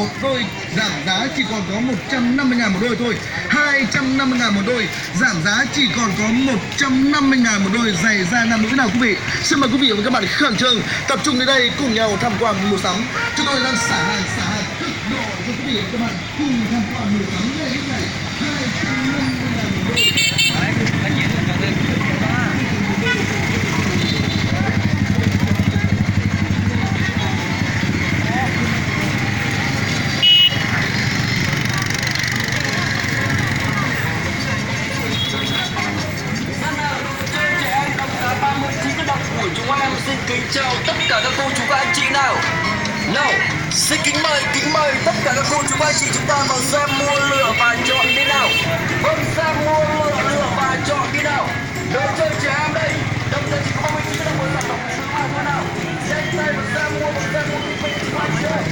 một đôi giảm giá chỉ còn có 150.000 một đôi thôi. 250.000 một đôi, giảm giá chỉ còn có 150.000 một đôi giày da nam nữ nào quý vị. Xin mời quý vị và các bạn khẩn trương tập trung đến đây cùng nhau tham quan mua sắm. Chúng tôi đang xả hàng cực độ cho quý vị và các bạn cùng tham quan mua sắm ngay lúc này. 250.000 một đôi. Chúng em xin kính chào tất cả các cô chú và anh chị nào. Nào, xin kính mời tất cả các cô chú và anh chị chúng ta vào xem mua lựa và chọn đi nào. Vâng, xem mua lựa và chọn đi nào. Đồ chơi trẻ em đây, đồng thời chỉ có 39 đồng một sản phẩm thứ hai thôi nào. Nhanh tay vào xem mua và xem mua đi chú anh chị ơi.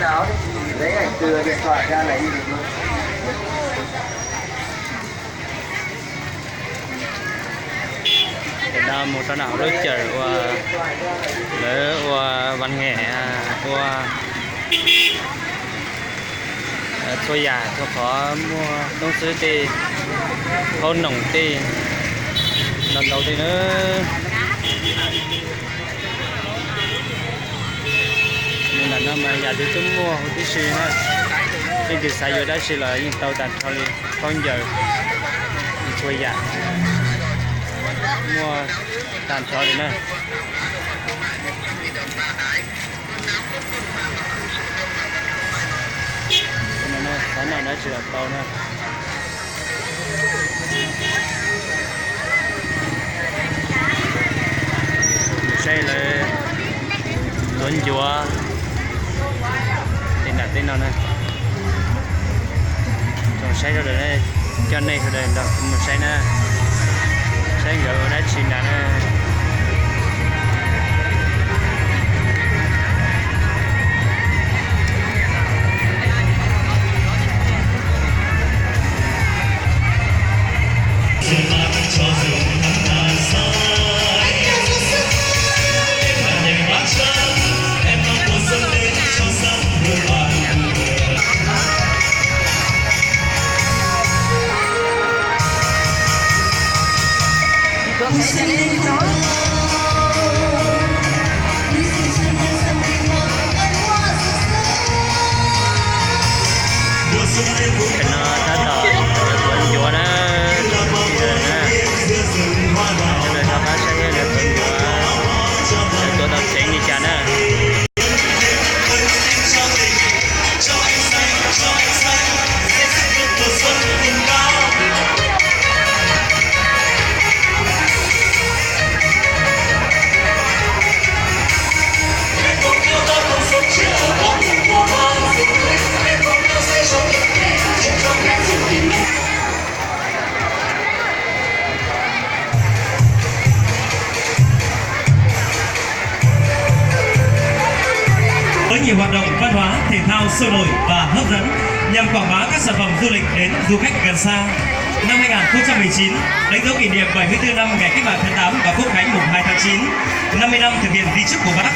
Áo thì lấy ảnh từ điện thoại ra lấy đi được luôn. Đó một trận áo rất chờ và văn nghệ và tôi già tôi có mua đông sứ thì thôn nồng thì lần đầu thì nữa nên là nó mà nhà thì tôi mua cái gì nữa cái gì sai rồi đó chỉ là những tàu đặt thôi con giờ tôi già mua tàn thôi nữa cái này nó chỉ là tàu nữa xe là luận chùa tên nào này còn xe rồi đấy cho này rồi đấy đọc một xe nữa xe gỡ đã xin là nhiều hoạt động văn hóa, thể thao sôi nổi và hấp dẫn nhằm quảng bá các sản phẩm du lịch đến du khách gần xa. Năm 2019 đánh dấu kỷ niệm 74 năm ngày Cách mạng tháng 8 và Quốc khánh mùng 2 tháng 9, 50 năm thực hiện di chúc của Bác.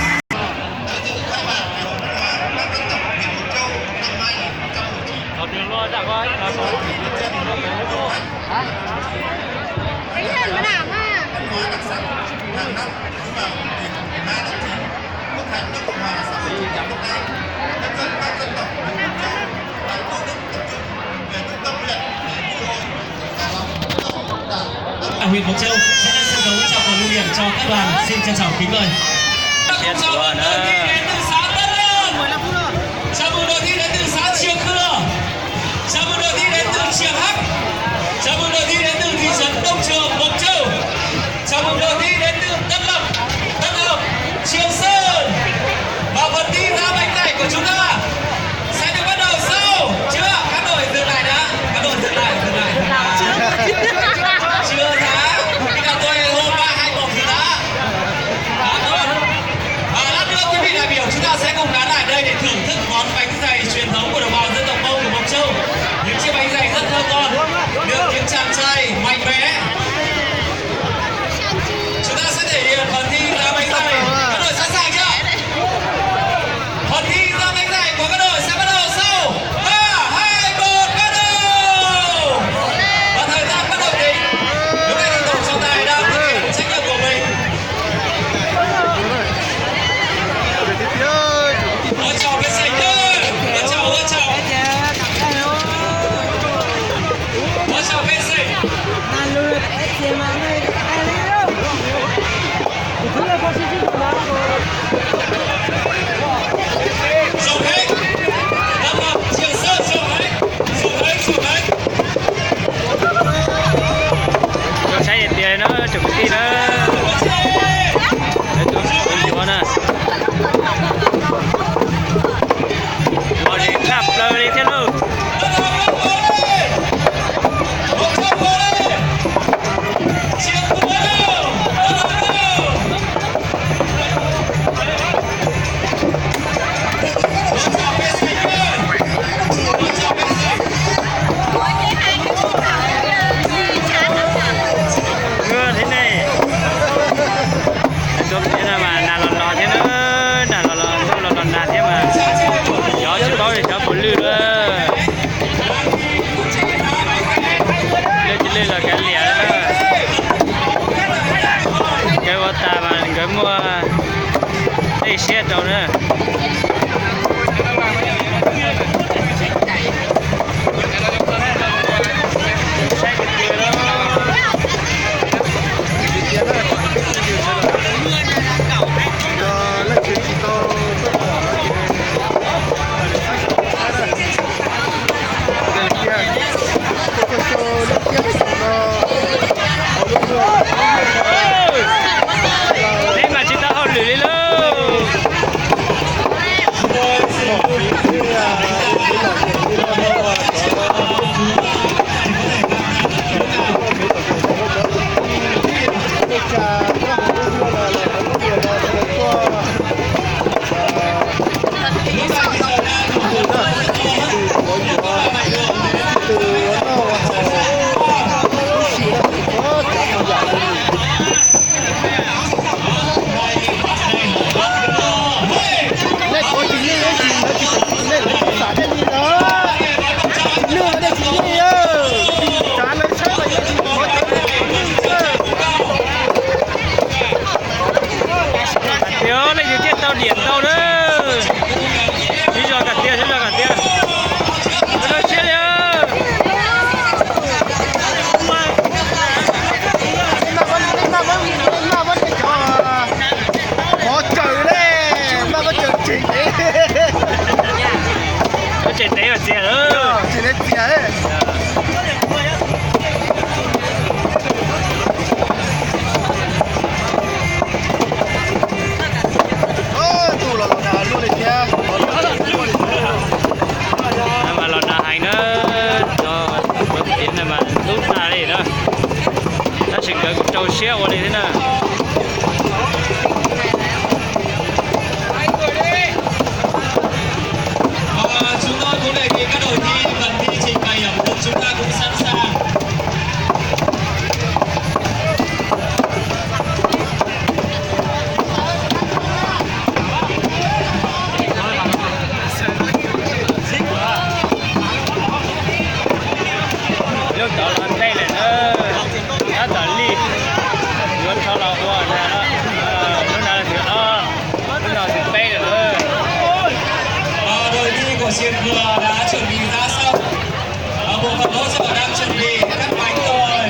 Huyện Mộc Châu sẽ lên sân khấu trao cờ lưu niệm cho các đoàn. Xin trân trọng kính mời. Chào mừng đội thi đến từ xã Tân Lương. Chào mừng đội thi đến từ xã Triệu nà lò thế nữa nà lò nà thế mà gió chỉ có thì gió bùn lư nữa lên là cái lẻ đó cái ô ta mà cái mua đây xe đâu nữa điện đâu đó đi cho cả tia nó chết đi có trời đấy mà có trời chỉ nó chạy té vào xe nữa chỉ đến xe ấy mà lọt đà hành nó bớt tiền này mà rút ra đây đó nó chỉ cần trâu xe vào đây thế nào chúng tôi cũng đề nghị các đội thi phần thi trình bày ẩm thực chúng ta cũng sẵn sàng. lúc đó là đây là nó tỏ ly luôn sau là qua nè lúc nào thì đây là nữa Đội thi của Diên Vừa đã chuẩn bị ra xong. Bộ phận hỗ trợ đang chuẩn bị các bánh rồi.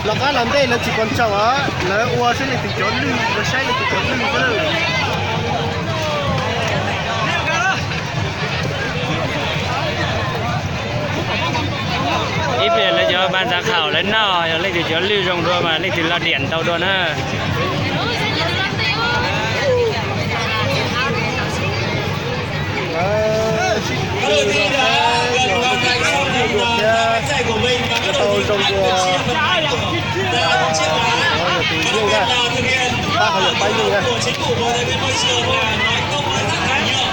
là cái làm đây là chỉ còn chậu á là ua sẽ là từ chỗ lư là sai là từ chỗ lư cái đó ít về là cho ban giám khảo lên nào lên từ chỗ lưu rồng đua mà lên từ là điện tàu đua nữa Các đội thi đã gần hoàn thành xong phần bánh dày của mình và các đội thi đã được chia phần bánh của chiếc lá. Các đội là thực hiện của chính phủ Bộ Tài nguyên Môi trường là nói không với rác thải nhựa.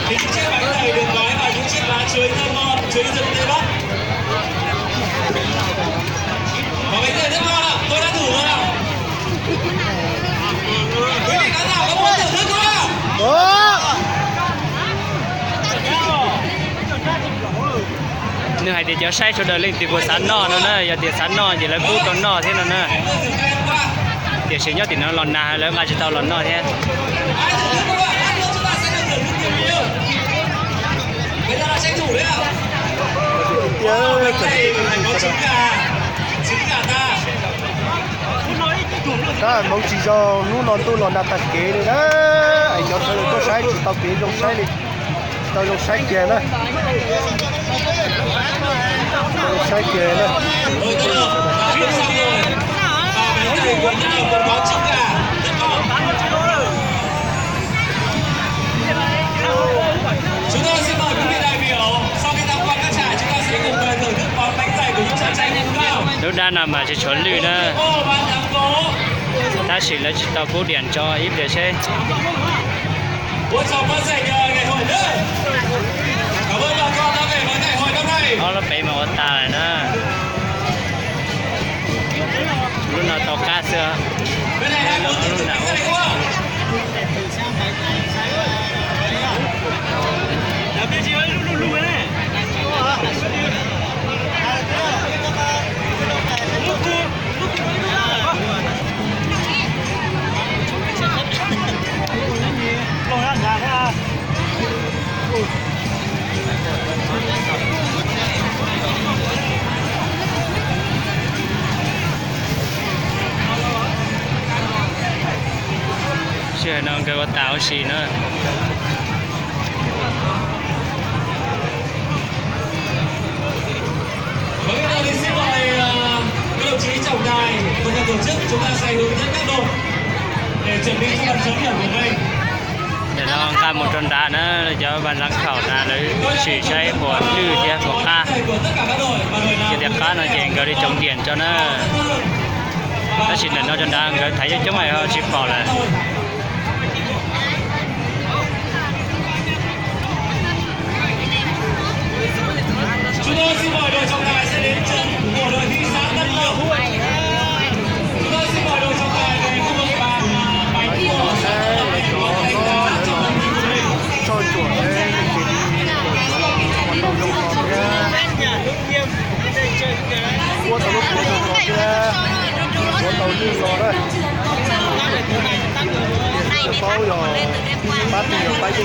Thì những chiếc bánh này được gói vào những chiếc lá chuối thơm ngon, chuối rừng Tây Bắc. Và bánh này rất ngon ạ, tôi đã thử rồi ạ. Quý vị khán giả có muốn thưởng thức không ạ? nếu hay thì cho sai cho đời lên thì buổi sáng nọ nữa giờ thì sáng nọ chỉ là cú con nọ thế nữa thì sẽ nhớ thì nó lòn nà lớn ngay chỉ tao lòn nọ thế Bây giờ là tranh thủ đấy ạ. Đây phải có trứng gà ta. đó mong chỉ do nu lon tu lon đặt tạt kế đấy đó anh cho tôi có sai chỉ tao kế trong sai đi tao trong sai kia đó sai kia đó Rồi tôi được, đã biết xong rồi. Và bánh này của nhau còn có trứng gà, rất ngon. Chúng tôi xin mời quý vị đại biểu, sau khi tham quan các trại, chúng ta sẽ cùng thưởng thức món bánh dày của những chàng trai nhân cao. lúc đó nào mà chỉ chuẩn lư nữa Ô, ban giám cố. ta chỉ là tàu cố điện cho ít để xe Buổi chào phát dành ngày hội nữa. Cảm ơn bà con đã về với ngày hội năm nay. nó là bể mà ở ta này nữa lúc nào tàu cá xưa Bên này đang muốn tiếp tục cái này đúng không? chưa nó cái có tàu xì nữa Và bây giờ thì xin mời các đồng chí trọng tài của nhà tổ chức chúng ta sẽ hướng dẫn các đội để chuẩn bị cho phần chấm điểm của mình. để nó ca một trận đá nữa cho bạn lãng khảo đá lấy chỉ cháy của lư kia của ca Của tất cả các đội và đội nào cái đẹp cá nó chèn cái đi chống điện cho nó chỉ là nó trận đá cái thấy chống này họ chip vào là chúng tôi xin mời đội trọng tài sẽ đến trận của đội thị xã Tân Lập. Chúng tôi xin mời đội trọng tài về khu vực bàn bánh của xã Tân Lập để có đánh giá cho phần thi của mình. cho chuẩn đấy qua tàu lúc cuối cùng kia qua tàu đi rồi đấy bao giờ bắt thì được bay đi